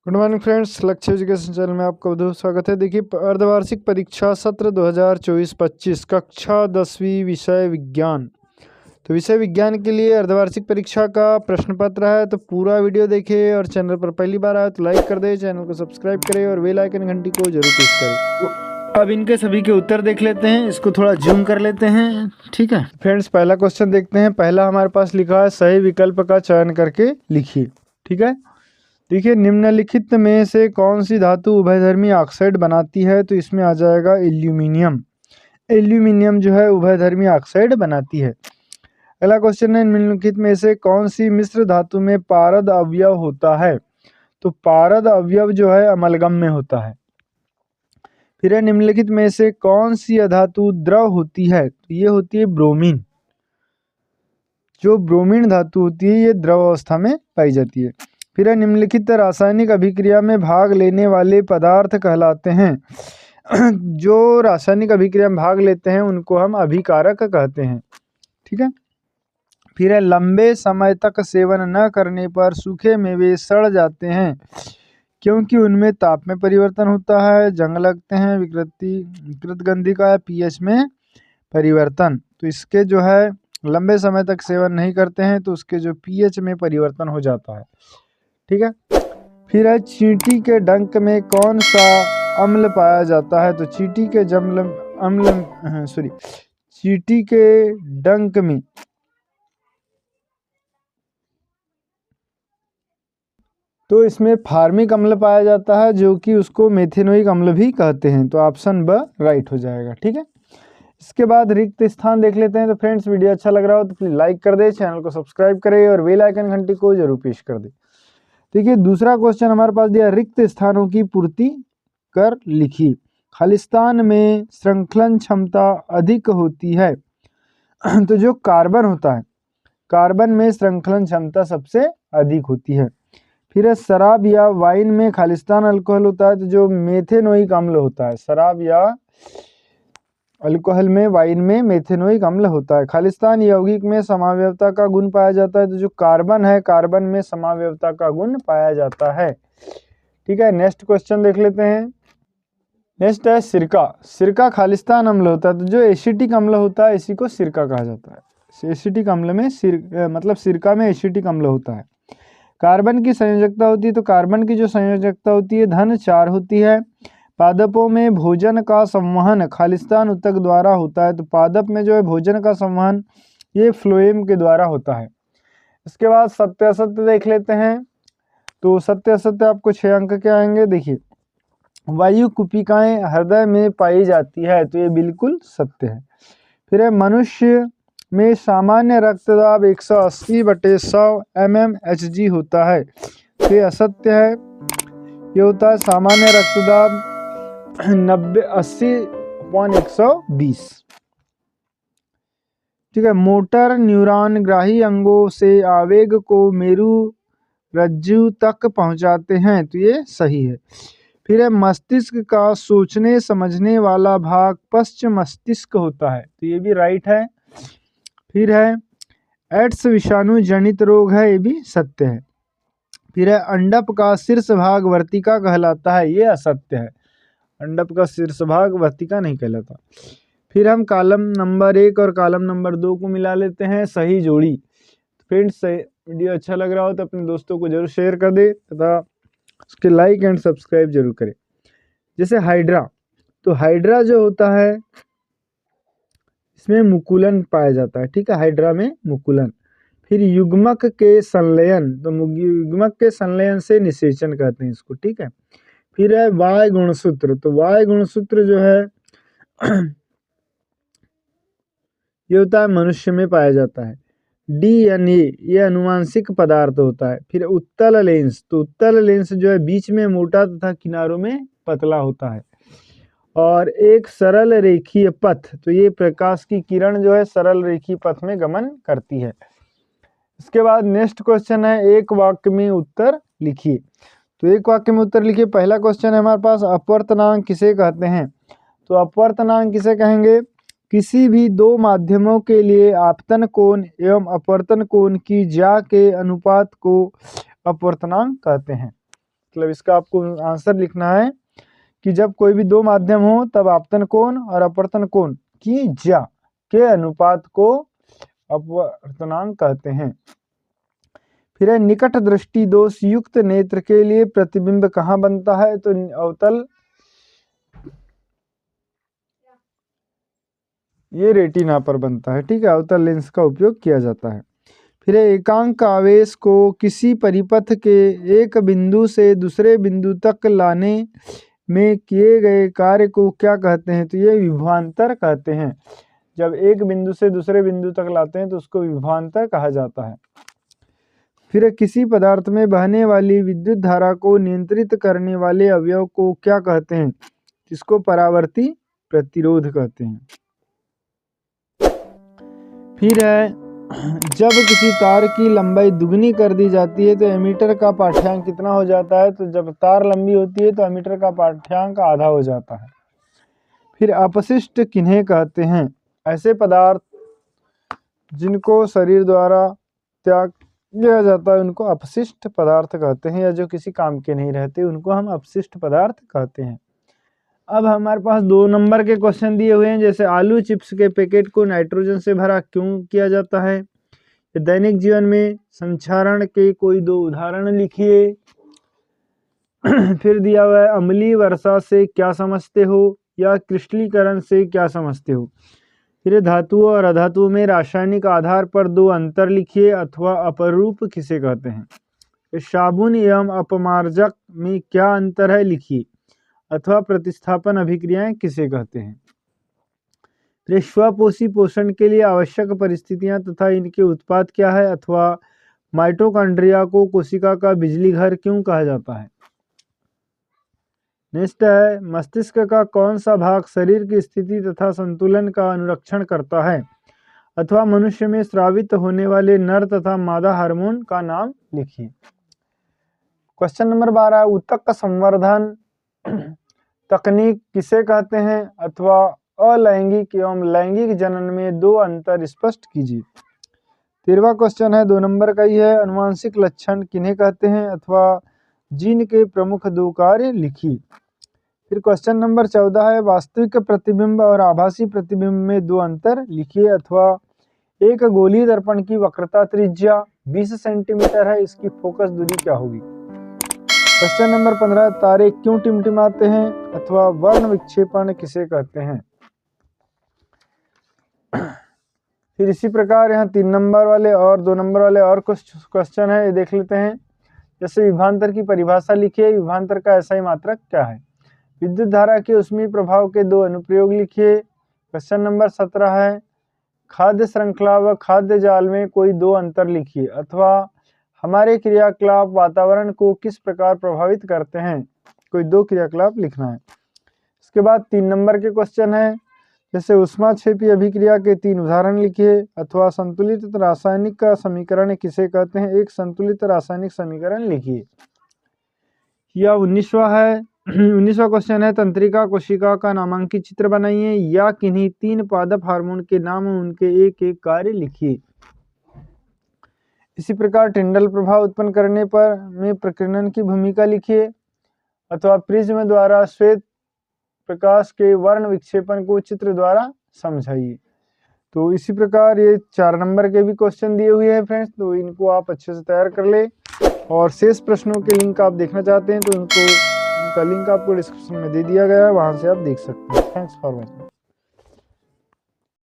Good morning friends, लक्ष्य education channel में आपका बहुत स्वागत है। देखिए, अर्धवार्षिक परीक्षा सत्र 2024-25 कक्षा 10वीं विषय विज्ञान। तो विषय विज्ञान के लिए अर्धवार्षिक परीक्षा का प्रश्न पत्र है। तो पूरा वीडियो देखिए और चैनल पर पहली बार आए तो लाइक कर दे, चैनल को सब्सक्राइब करें और बेल आइकन घंटी को जरूर प्रेस करें। अब इनके सभी के उत्तर देख लेते हैं, इसको थोड़ा जूम कर लेते हैं। ठीक है फ्रेंड्स, पहला क्वेश्चन देखते हैं। पहला हमारे पास लिखा है सही विकल्प का चयन करके लिखिए। ठीक है, देखिए, निम्नलिखित में से कौन सी धातु उभयधर्मी ऑक्साइड बनाती है? तो इसमें आ जाएगा एल्यूमिनियम। एल्यूमिनियम जो है उभयधर्मी ऑक्साइड बनाती है। अगला क्वेश्चन है, निम्नलिखित में से कौन सी मिश्र धातु में पारद अवयव होता है? तो पारद अवयव जो है अमलगम में होता है। फिर है, निम्नलिखित में से कौन सी अधातु द्रव होती है? तो ये होती है ब्रोमीन। जो ब्रोमीन धातु होती है ये द्रव अवस्था में पाई जाती है। फिर है, निम्नलिखित रासायनिक अभिक्रिया में भाग लेने वाले पदार्थ कहलाते हैं। जो रासायनिक अभिक्रिया में भाग लेते हैं उनको हम अभिकारक कहते हैं। ठीक है, फिर है, लंबे समय तक सेवन न करने पर सूखे मेवे सड़ जाते हैं क्योंकि उनमें ताप में परिवर्तन होता है, जंग लगते हैं, विकृत गंधी का पीएच में परिवर्तन। तो इसके जो है लंबे समय तक सेवन नहीं करते हैं तो उसके जो पीएच में परिवर्तन हो जाता है। ठीक है, फिर है, चींटी के डंक में कौन सा अम्ल पाया जाता है? तो चींटी के चींटी के डंक में तो इसमें फार्मिक अम्ल पाया जाता है जो कि उसको मेथेनोइक अम्ल भी कहते हैं। तो ऑप्शन ब राइट हो जाएगा। ठीक है, इसके बाद रिक्त स्थान देख लेते हैं। तो फ्रेंड्स, वीडियो अच्छा लग रहा हो तो प्लीज लाइक कर दे, चैनल को सब्सक्राइब करें और बेल आइकन घंटी को जरूर पेश कर दे। देखिए, दूसरा क्वेश्चन हमारे पास दिया, रिक्त स्थानों की पूर्ति कर लिखिए। खालिस्तान में श्रृंखलन क्षमता अधिक होती है। तो जो कार्बन होता है, कार्बन में श्रृंखलन क्षमता सबसे अधिक होती है। फिर है, शराब या वाइन में खालिस्तान अल्कोहल होता है तो जो मेथेनोइक अम्ल होता है। शराब या अल्कोहल में, वाइन में मेथेनोइक अम्ल होता है। खालिस्तान यौगिक में समावयवता का गुण पाया जाता है तो जो कार्बन है, कार्बन में समावयवता का गुण पाया जाता है। ठीक है, नेक्स्ट क्वेश्चन देख लेते हैं। नेक्स्ट है, सिरका। सिरका खालिस्तान अम्ल होता है तो जो एसिटिक अम्ल होता है इसी को सिरका कहा जाता है। एसिटिक अम्ल में मतलब सिरका में एसिटिक अम्ल होता है। कार्बन की संयोजकता होती है तो कार्बन की जो संयोजकता होती है धन 4 होती है। पादपों में भोजन का संवहन खालिस्तान ऊतक द्वारा होता है तो पादप में जो है भोजन का संवहन ये फ्लोएम के द्वारा होता है। इसके बाद सत्य असत्य देख लेते हैं। तो सत्य असत्य आपको 6 अंक के आएंगे। देखिए, वायु कुपिकाएं हृदय में पाई जाती है तो ये बिल्कुल सत्य है। फिर है, मनुष्य में सामान्य रक्तदाब 180/100 mmHg होता है तो ये असत्य है। ये होता है सामान्य रक्तदाब 80/120। ठीक है, मोटर न्यूरॉन ग्राही अंगों से आवेग को मेरु रज्जु तक पहुंचाते हैं तो ये सही है। फिर है, मस्तिष्क का सोचने समझने वाला भाग पश्च मस्तिष्क होता है तो ये भी राइट है। फिर है, एड्स विषाणु जनित रोग है, ये भी सत्य है। फिर है, अंडप का शीर्ष भाग वर्तिका कहलाता है, ये असत्य है। अंडप का शीर्ष भाग वर्तिका नहीं कहलाता। फिर हम कॉलम नंबर 1 और कॉलम नंबर 2 को मिला लेते हैं, सही जोड़ी। फ्रेंड्स, वीडियो अच्छा लग रहा हो तो अपने दोस्तों को जरूर शेयर कर दे तथा उसके लाइक एंड सब्सक्राइब जरूर करें। जैसे हाइड्रा, तो हाइड्रा जो होता है इसमें मुकुलन पाया जाता है। ठीक है, हाइड्रा में मुकुलन। फिर युग्मक के संलयन, तो युग्मक के संलयन से निषेचन कहते हैं इसको। ठीक है, फिर है वाय गुणसूत्र, तो वाय गुणसूत्र जो है ये होता है मनुष्य में पाया जाता है। DNA ये अनुवांशिक पदार्थ होता है। फिर उत्तल लेंस, तो उत्तल लेंस जो है बीच में मोटा तथा किनारों में पतला होता है। और एक सरल रेखीय पथ, तो ये प्रकाश की किरण जो है सरल रेखीय पथ में गमन करती है। इसके बाद नेक्स्ट क्वेश्चन है, एक वाक्य में उत्तर लिखिए। तो एक वाक्य में उत्तर लिखिए। पहला क्वेश्चन है हमारे पास, अपवर्तनांक किसे कहते हैं? तो अपवर्तनांक किसे कहेंगे? किसी भी दो माध्यमों के लिए आपतन कोण एवं अपवर्तन कोण की ज्या के अनुपात को अपवर्तनांक कहते हैं। मतलब इसका आपको आंसर लिखना है कि जब कोई भी दो माध्यम हो तब आपतन कोण और अपवर्तन कोण की ज्या के अनुपात को अपवर्तनांक कहते हैं। फिर है निकट दृष्टि दोष युक्त नेत्र के लिए प्रतिबिंब कहाँ बनता है, तो अवतल ये रेटिना पर बनता है, ठीक है, अवतल लेंस का उपयोग किया जाता है। फिर एकांक आवेश को किसी परिपथ के एक बिंदु से दूसरे बिंदु तक लाने में किए गए कार्य को क्या कहते हैं, तो ये विभवांतर कहते हैं। जब एक बिंदु से दूसरे बिंदु तक लाते हैं तो उसको विभवांतर कहा जाता है। फिर किसी पदार्थ में बहने वाली विद्युत धारा को नियंत्रित करने वाले अवयव को क्या कहते हैं, जिसको परावर्ती प्रतिरोध कहते हैं। फिर है जब किसी तार की लंबाई दुगनी कर दी जाती है तो एमीटर का पाठ्यांक कितना हो जाता है, तो जब तार लंबी होती है तो एमीटर का पाठ्यांक आधा हो जाता है। फिर अपशिष्ट किन्हें कहते हैं, ऐसे पदार्थ जिनको शरीर द्वारा त्याग किया जाता है उनको अपशिष्ट पदार्थ कहते हैं, या जो किसी काम के नहीं रहते उनको हम अपशिष्ट पदार्थ कहते हैं। अब हमारे पास 2 नंबर के क्वेश्चन दिए हुए हैं, जैसे आलू चिप्स के पैकेट को नाइट्रोजन से भरा क्यों किया जाता है, दैनिक जीवन में संक्षारण के कोई 2 उदाहरण लिखिए। फिर दिया हुआ है अम्लीय वर्षा से क्या समझते हो या क्रिस्टलीकरण से क्या समझते हो। फिर धातुओं और अधातुओं में रासायनिक आधार पर 2 अंतर लिखिए अथवा अपरूप किसे कहते हैं। साबुन एवं अपमार्जक में क्या अंतर है लिखिए, अथवा प्रतिस्थापन अभिक्रियाएं किसे कहते हैं। फिर स्वपोषी पोषण के लिए आवश्यक परिस्थितियां तथा इनके उत्पाद क्या है, अथवा माइटोकॉन्ड्रिया को कोशिका का बिजली घर क्यों कहा जाता है। नेक्स्ट है मस्तिष्क का कौन सा भाग शरीर की स्थिति तथा संतुलन का अनुरक्षण करता है, अथवा मनुष्य में स्रावित होने वाले नर तथा मादा हार्मोन का नाम लिखिए। क्वेश्चन नंबर 12 ऊतक संवर्धन तकनीक किसे कहते हैं, अथवा अलैंगिक एवं लैंगिक जनन में 2 अंतर स्पष्ट कीजिए। 13वां क्वेश्चन है 2 नंबर का ही है, अनुवांशिक लक्षण किन्हें कहते हैं, अथवा जीन के प्रमुख 2 कार्य लिखिए। फिर क्वेश्चन नंबर 14 है वास्तविक प्रतिबिंब और आभासी प्रतिबिंब में 2 अंतर लिखिए, अथवा एक गोलीय दर्पण की वक्रता त्रिज्या 20 सेंटीमीटर है, इसकी फोकस दूरी क्या होगी। क्वेश्चन नंबर 15 तारे क्यों टिमटिमाते हैं, अथवा वर्ण विक्षेपण किसे कहते हैं। फिर इसी प्रकार यहाँ 3 नंबर वाले और 2 नंबर वाले और कुछ क्वेश्चन है, ये देख लेते हैं। जैसे विभवांतर की परिभाषा लिखिए, विभवांतर का SI मात्रक क्या है। विद्युत धारा के ऊष्मीय प्रभाव के 2 अनुप्रयोग लिखिए। क्वेश्चन नंबर 17 है खाद्य श्रृंखला व खाद्य जाल में कोई 2 अंतर लिखिए, अथवा हमारे क्रियाकलाप वातावरण को किस प्रकार प्रभावित करते हैं, कोई 2 क्रियाकलाप लिखना है। इसके बाद 3 नंबर के क्वेश्चन है, जैसे ऊष्माक्षेपी अभिक्रिया के 3 उदाहरण लिखिए, अथवा संतुलित रासायनिक का समीकरण किसे कहते हैं, एक संतुलित रासायनिक समीकरण लिखिए। या 19वां है 19वां क्वेश्चन है तंत्रिका कोशिका का नामांकित चित्र बनाइए, या किन्हीं 3 पादप हार्मोन के नाम उनके एक एक कार्य लिखिए। इसी प्रकार टिंडल प्रभाव उत्पन्न करने पर में प्रकीर्णन की भूमिका लिखिए, अथवा प्रिज्म द्वारा श्वेत प्रकाश के वर्ण विक्षेपण को चित्र द्वारा समझाइए। तो इसी प्रकार ये 4 नंबर के भी क्वेश्चन दिए हुए हैं फ्रेंड्स, तो इनको आप अच्छे से तैयार कर ले। और शेष प्रश्नों के लिंक आप देखना चाहते हैं तो उनका लिंक आपको डिस्क्रिप्शन में दे दिया गया है, वहां से आप देख सकते हैं। Thanks for watching.